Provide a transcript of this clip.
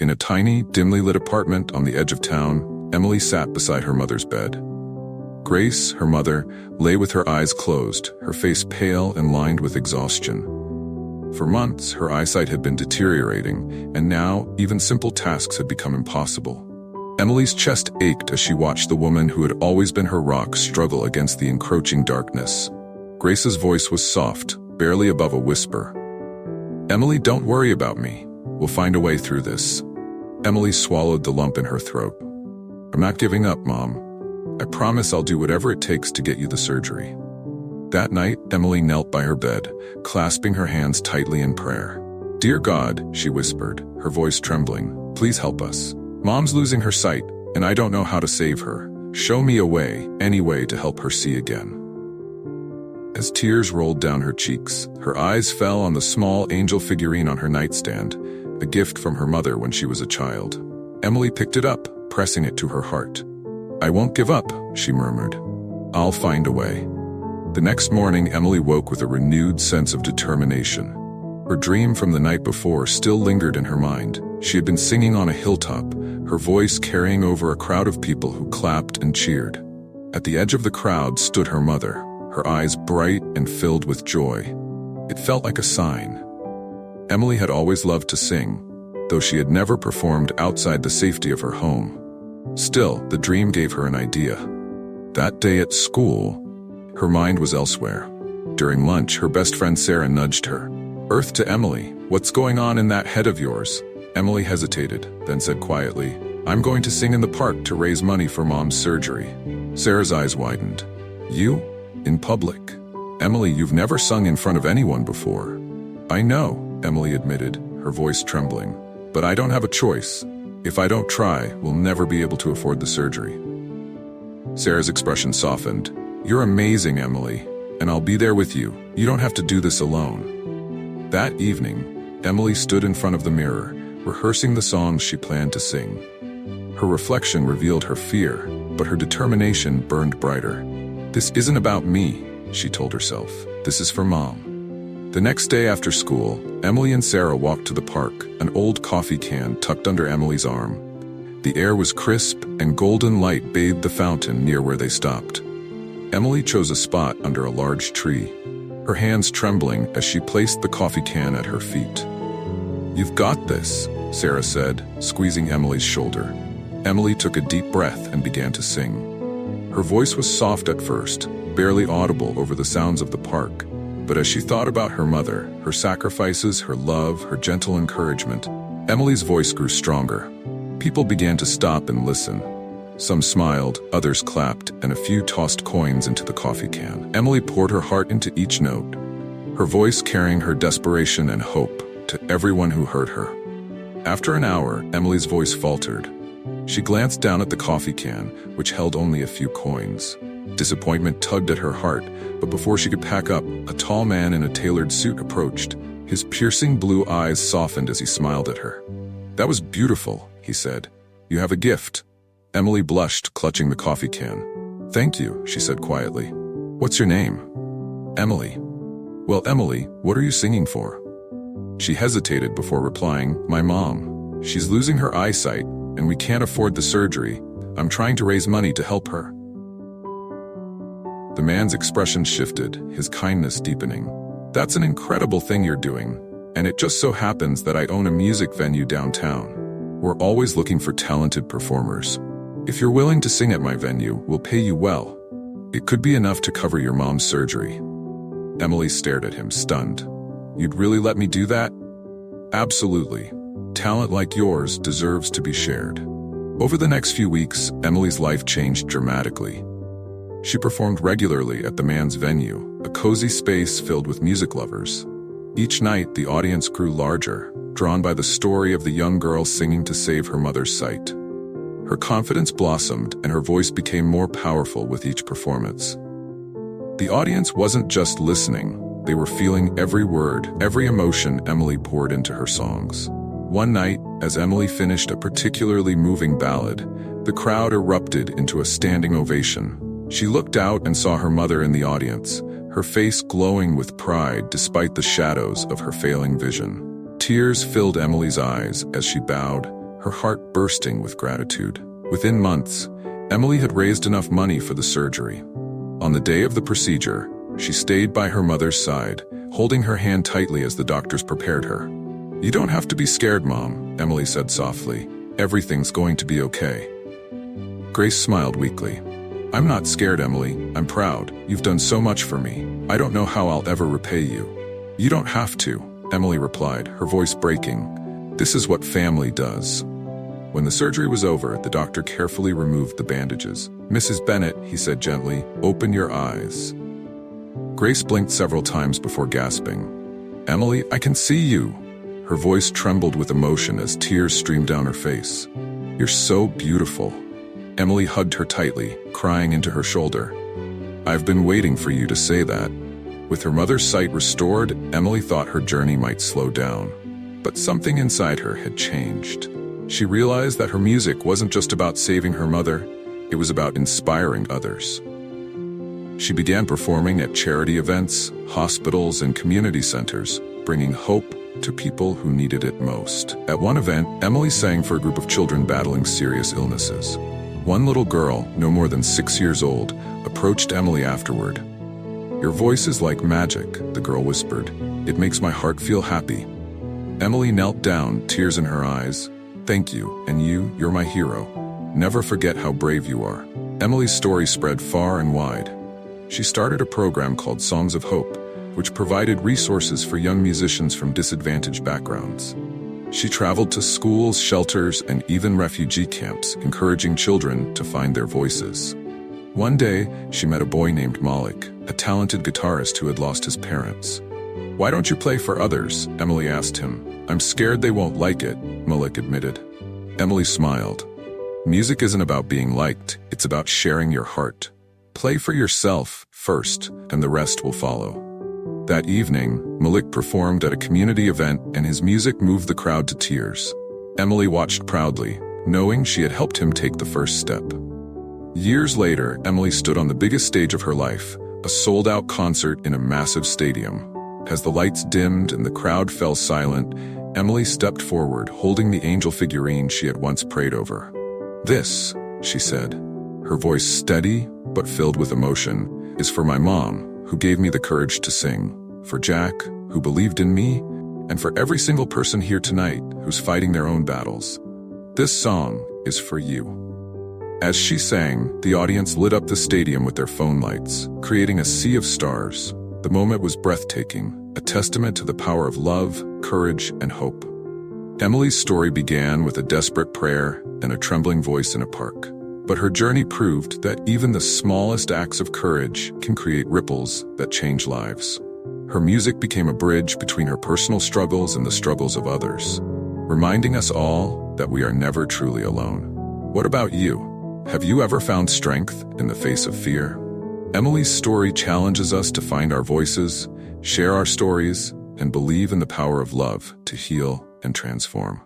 In a tiny, dimly lit apartment on the edge of town, Emily sat beside her mother's bed. Grace, her mother, lay with her eyes closed, her face pale and lined with exhaustion. For months, her eyesight had been deteriorating, and now even simple tasks had become impossible. Emily's chest ached as she watched the woman who had always been her rock struggle against the encroaching darkness. Grace's voice was soft, barely above a whisper. "Emily, don't worry about me. We'll find a way through this." Emily swallowed the lump in her throat. "I'm not giving up, Mom. I promise I'll do whatever it takes to get you the surgery." That night, Emily knelt by her bed, clasping her hands tightly in prayer. "Dear God," she whispered, her voice trembling, "please help us. Mom's losing her sight, and I don't know how to save her. Show me a way, any way to help her see again." As tears rolled down her cheeks, her eyes fell on the small angel figurine on her nightstand, a gift from her mother when she was a child. Emily picked it up, pressing it to her heart. "I won't give up," she murmured. "I'll find a way." The next morning, Emily woke with a renewed sense of determination. Her dream from the night before still lingered in her mind. She had been singing on a hilltop, her voice carrying over a crowd of people who clapped and cheered. At the edge of the crowd stood her mother, her eyes bright and filled with joy. It felt like a sign. Emily had always loved to sing, though she had never performed outside the safety of her home. Still, the dream gave her an idea. That day at school, her mind was elsewhere. During lunch, her best friend Sarah nudged her. "Earth to Emily, what's going on in that head of yours?" Emily hesitated, then said quietly, "I'm going to sing in the park to raise money for Mom's surgery." Sarah's eyes widened. "You? In public? Emily, you've never sung in front of anyone before." "I know," Emily admitted, her voice trembling. "But I don't have a choice. If I don't try, we'll never be able to afford the surgery." Sarah's expression softened. "You're amazing, Emily, and I'll be there with you. You don't have to do this alone." That evening, Emily stood in front of the mirror, rehearsing the songs she planned to sing. Her reflection revealed her fear, but her determination burned brighter. "This isn't about me," she told herself. "This is for Mom." The next day after school, Emily and Sarah walked to the park, an old coffee can tucked under Emily's arm. The air was crisp, and golden light bathed the fountain near where they stopped. Emily chose a spot under a large tree, her hands trembling as she placed the coffee can at her feet. "You've got this," Sarah said, squeezing Emily's shoulder. Emily took a deep breath and began to sing. Her voice was soft at first, barely audible over the sounds of the park. But as she thought about her mother, her sacrifices, her love, her gentle encouragement, Emily's voice grew stronger. People began to stop and listen. Some smiled, others clapped, and a few tossed coins into the coffee can. Emily poured her heart into each note, her voice carrying her desperation and hope to everyone who heard her. After an hour, Emily's voice faltered. She glanced down at the coffee can, which held only a few coins. Disappointment tugged at her heart, but before she could pack up, a tall man in a tailored suit approached. His piercing blue eyes softened as he smiled at her. "That was beautiful," he said. "You have a gift." Emily blushed, clutching the coffee can. "Thank you," she said quietly. "What's your name?" "Emily." "Well, Emily, what are you singing for?" She hesitated before replying, "My mom. She's losing her eyesight, and we can't afford the surgery. I'm trying to raise money to help her." The man's expression shifted, his kindness deepening. "That's an incredible thing you're doing, and it just so happens that I own a music venue downtown. We're always looking for talented performers. If you're willing to sing at my venue, we'll pay you well. It could be enough to cover your mom's surgery." Emily stared at him, stunned. "You'd really let me do that?" "Absolutely. Talent like yours deserves to be shared." Over the next few weeks, Emily's life changed dramatically. She performed regularly at the man's venue, a cozy space filled with music lovers. Each night, the audience grew larger, drawn by the story of the young girl singing to save her mother's sight. Her confidence blossomed, and her voice became more powerful with each performance. The audience wasn't just listening, they were feeling every word, every emotion Emily poured into her songs. One night, as Emily finished a particularly moving ballad, the crowd erupted into a standing ovation. She looked out and saw her mother in the audience, her face glowing with pride despite the shadows of her failing vision. Tears filled Emily's eyes as she bowed, her heart bursting with gratitude. Within months, Emily had raised enough money for the surgery. On the day of the procedure, she stayed by her mother's side, holding her hand tightly as the doctors prepared her. "You don't have to be scared, Mom," Emily said softly. "Everything's going to be okay." Grace smiled weakly. "I'm not scared, Emily. I'm proud. You've done so much for me. I don't know how I'll ever repay you." "You don't have to," Emily replied, her voice breaking. "This is what family does." When the surgery was over, the doctor carefully removed the bandages. "Mrs. Bennett," he said gently, "open your eyes." Grace blinked several times before gasping. "Emily, I can see you." Her voice trembled with emotion as tears streamed down her face. "You're so beautiful." Emily hugged her tightly, crying into her shoulder. "I've been waiting for you to say that." With her mother's sight restored, Emily thought her journey might slow down. But something inside her had changed. She realized that her music wasn't just about saving her mother, it was about inspiring others. She began performing at charity events, hospitals, and community centers, bringing hope to people who needed it most. At one event, Emily sang for a group of children battling serious illnesses. One little girl, no more than 6 years old, approached Emily afterward. "Your voice is like magic," the girl whispered. "It makes my heart feel happy." Emily knelt down, tears in her eyes. "Thank you, and you're my hero. Never forget how brave you are." Emily's story spread far and wide. She started a program called Songs of Hope, which provided resources for young musicians from disadvantaged backgrounds. She traveled to schools, shelters, and even refugee camps, encouraging children to find their voices. One day, she met a boy named Malik, a talented guitarist who had lost his parents. "Why don't you play for others?" Emily asked him. "I'm scared they won't like it," Malik admitted. Emily smiled. "Music isn't about being liked, it's about sharing your heart. Play for yourself first, and the rest will follow." That evening, Malik performed at a community event, and his music moved the crowd to tears. Emily watched proudly, knowing she had helped him take the first step. Years later, Emily stood on the biggest stage of her life, a sold-out concert in a massive stadium. As the lights dimmed and the crowd fell silent, Emily stepped forward, holding the angel figurine she had once prayed over. "This," she said, her voice steady but filled with emotion, "is for my mom, who gave me the courage to sing, for Jack, who believed in me, and for every single person here tonight who's fighting their own battles. This song is for you." As she sang, the audience lit up the stadium with their phone lights, creating a sea of stars. The moment was breathtaking, a testament to the power of love, courage, and hope. Emily's story began with a desperate prayer and a trembling voice in a park. But her journey proved that even the smallest acts of courage can create ripples that change lives. Her music became a bridge between her personal struggles and the struggles of others, reminding us all that we are never truly alone. What about you? Have you ever found strength in the face of fear? Emily's story challenges us to find our voices, share our stories, and believe in the power of love to heal and transform.